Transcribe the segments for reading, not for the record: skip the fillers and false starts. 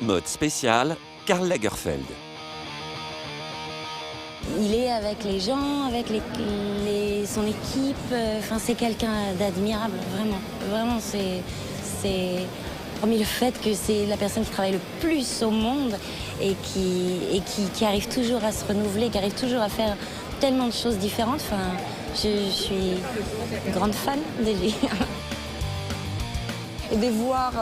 mode spécial, Karl Lagerfeld. Il est avec les gens, avec son équipe. C'est quelqu'un d'admirable, vraiment. Vraiment, c'est hormis le fait que c'est la personne qui travaille le plus au monde et qui arrive toujours à se renouveler, qui arrive toujours à faire tellement de choses différentes. Je suis une grande fan de lui. Et de voir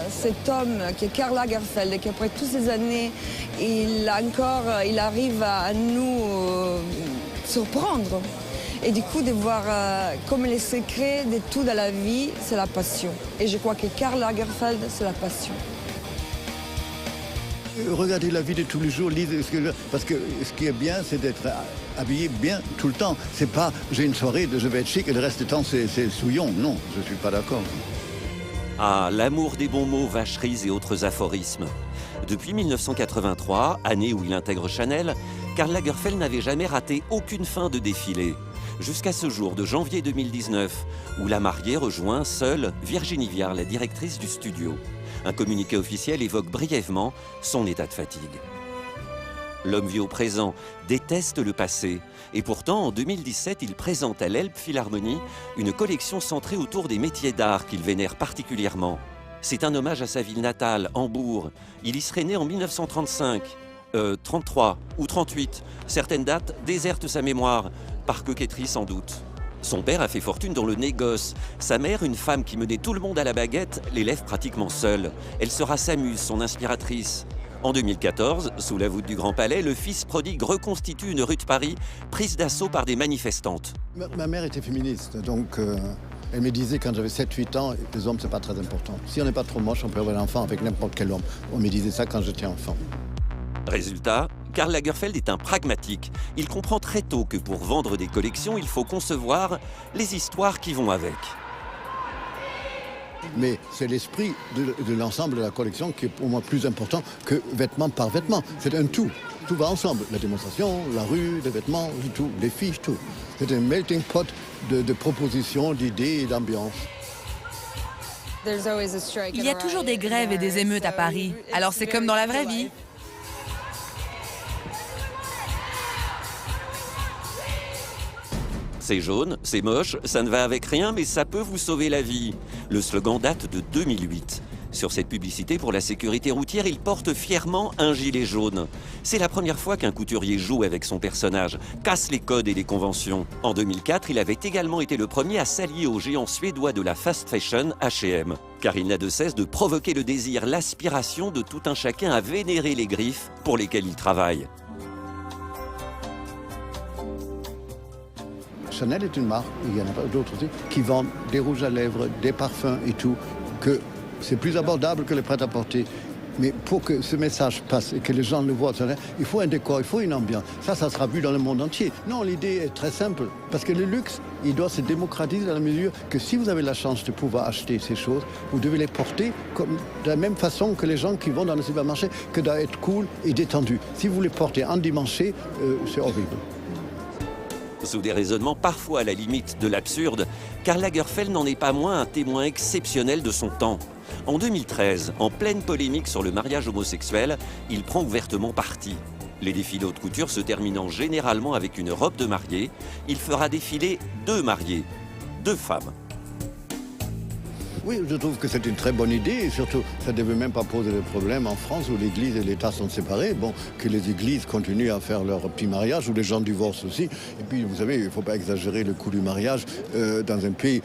cet homme qui est Karl Lagerfeld et qu'après toutes ces années, il arrive à nous surprendre. Et du coup, de voir comme les secrets de tout dans la vie, c'est la passion. Et je crois que Karl Lagerfeld, c'est la passion. Regardez la vie de tous les jours, parce que ce qui est bien, c'est d'être habillé bien tout le temps. C'est pas, j'ai une soirée, je vais être chic et le reste du temps, c'est souillon. Non, je ne suis pas d'accord. Ah, l'amour des bons mots, vacheries et autres aphorismes. Depuis 1983, année où il intègre Chanel, Karl Lagerfeld n'avait jamais raté aucune fin de défilé. Jusqu'à ce jour de janvier 2019, où la mariée rejoint seule Virginie Viard, la directrice du studio. Un communiqué officiel évoque brièvement son état de fatigue. L'homme vit au présent, déteste le passé. Et pourtant, en 2017, il présente à l'Elbphilharmonie une collection centrée autour des métiers d'art qu'il vénère particulièrement. C'est un hommage à sa ville natale, Hambourg. Il y serait né en 1935, 33 ou 38. Certaines dates désertent sa mémoire, par coquetterie sans doute. Son père a fait fortune dans le négoce. Sa mère, une femme qui menait tout le monde à la baguette, l'élève pratiquement seule. Elle sera sa muse, son inspiratrice. En 2014, sous la voûte du Grand Palais, le fils prodigue reconstitue une rue de Paris prise d'assaut par des manifestantes. Ma mère était féministe, donc elle me disait quand j'avais 7-8 ans, les hommes, c'est pas très important. Si on n'est pas trop moche, on peut avoir un enfant avec n'importe quel homme. On me disait ça quand j'étais enfant. Résultat, Karl Lagerfeld est un pragmatique. Il comprend très tôt que pour vendre des collections, il faut concevoir les histoires qui vont avec. Mais c'est l'esprit de l'ensemble de la collection qui est pour moi plus important que vêtement par vêtement. C'est un tout. Tout va ensemble. La démonstration, la rue, les vêtements, tout, les fiches, tout. C'est un melting pot de propositions, d'idées et d'ambiance. Il y a toujours des grèves et des émeutes à Paris. Alors c'est comme dans la vraie vie. C'est jaune, c'est moche, ça ne va avec rien, mais ça peut vous sauver la vie. Le slogan date de 2008. Sur cette publicité pour la sécurité routière, il porte fièrement un gilet jaune. C'est la première fois qu'un couturier joue avec son personnage, casse les codes et les conventions. En 2004, il avait également été le premier à s'allier au géant suédois de la fast fashion, H&M. Car il n'a de cesse de provoquer le désir, l'aspiration de tout un chacun à vénérer les griffes pour lesquelles il travaille. Chanel est une marque, il y en a d'autres aussi, qui vendent des rouges à lèvres, des parfums et tout, que c'est plus abordable que le prêt-à-porter. Mais pour que ce message passe et que les gens le voient, il faut un décor, il faut une ambiance. Ça sera vu dans le monde entier. Non, l'idée est très simple. Parce que le luxe, il doit se démocratiser dans la mesure que si vous avez la chance de pouvoir acheter ces choses, vous devez les porter de la même façon que les gens qui vont dans le supermarché, que d'être cool et détendu. Si vous les portez endimanchés, c'est horrible. Sous des raisonnements parfois à la limite de l'absurde, Karl Lagerfeld n'en est pas moins un témoin exceptionnel de son temps. En 2013, en pleine polémique sur le mariage homosexuel, il prend ouvertement parti. Les défilés haute couture se terminant généralement avec une robe de mariée, il fera défiler 2 mariés, 2 femmes. Oui, je trouve que c'est une très bonne idée et surtout, ça ne devait même pas poser de problème en France où l'Église et l'État sont séparés. Bon, que les églises continuent à faire leur petit mariage où les gens divorcent aussi. Et puis, vous savez, il ne faut pas exagérer le coût du mariage dans un pays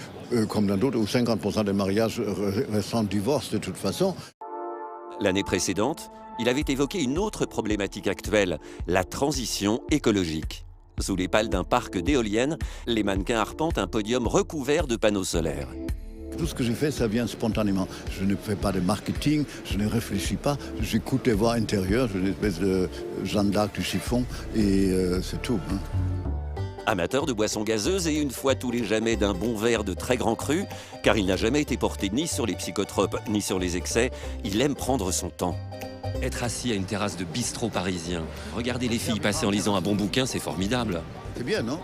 comme dans d'autres où 50% des mariages restent divorce de toute façon. L'année précédente, il avait évoqué une autre problématique actuelle, la transition écologique. Sous les pales d'un parc d'éoliennes, les mannequins arpentent un podium recouvert de panneaux solaires. Tout ce que je fais, ça vient spontanément. Je ne fais pas de marketing, je ne réfléchis pas. J'écoute les voix intérieures, j'ai une espèce de Jeanne d'Arc du chiffon et c'est tout. Amateur de boissons gazeuses et une fois tous les jamais d'un bon verre de très grand cru, car il n'a jamais été porté ni sur les psychotropes ni sur les excès, il aime prendre son temps. Être assis à une terrasse de bistrot parisien, regarder les filles passer en lisant un bon bouquin, c'est formidable. C'est bien, non?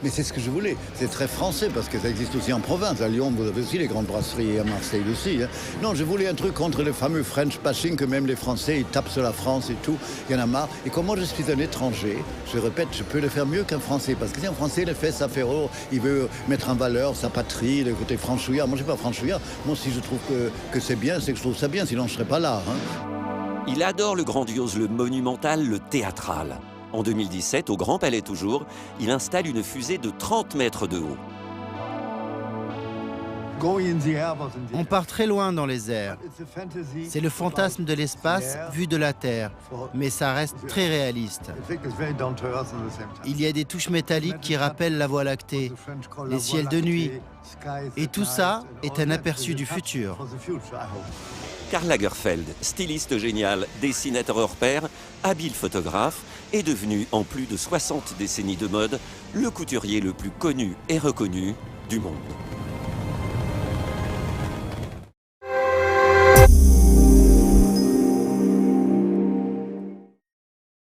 Mais c'est ce que je voulais. C'est très français parce que ça existe aussi en province. À Lyon, vous avez aussi les grandes brasseries et à Marseille aussi. Hein. Non, je voulais un truc contre le fameux French bashing que même les Français, ils tapent sur la France et tout. Il y en a marre. Et comme moi, je suis un étranger, je répète, je peux le faire mieux qu'un Français. Parce que si un Français le fait, ça fait oh, il veut mettre en valeur sa patrie, le côté franchouillard. Moi, je ne suis pas franchouillard. Moi, si je trouve que c'est bien, c'est que je trouve ça bien. Sinon, je ne serais pas là. Hein. Il adore le grandiose, le monumental, le théâtral. En 2017, au Grand Palais toujours, il installe une fusée de 30 mètres de haut. On part très loin dans les airs. C'est le fantasme de l'espace vu de la Terre, mais ça reste très réaliste. Il y a des touches métalliques qui rappellent la Voie lactée, les ciels de nuit, et tout ça est un aperçu du futur. Karl Lagerfeld, styliste génial, dessinateur hors pair, habile photographe, est devenu, en plus de 60 décennies de mode, le couturier le plus connu et reconnu du monde.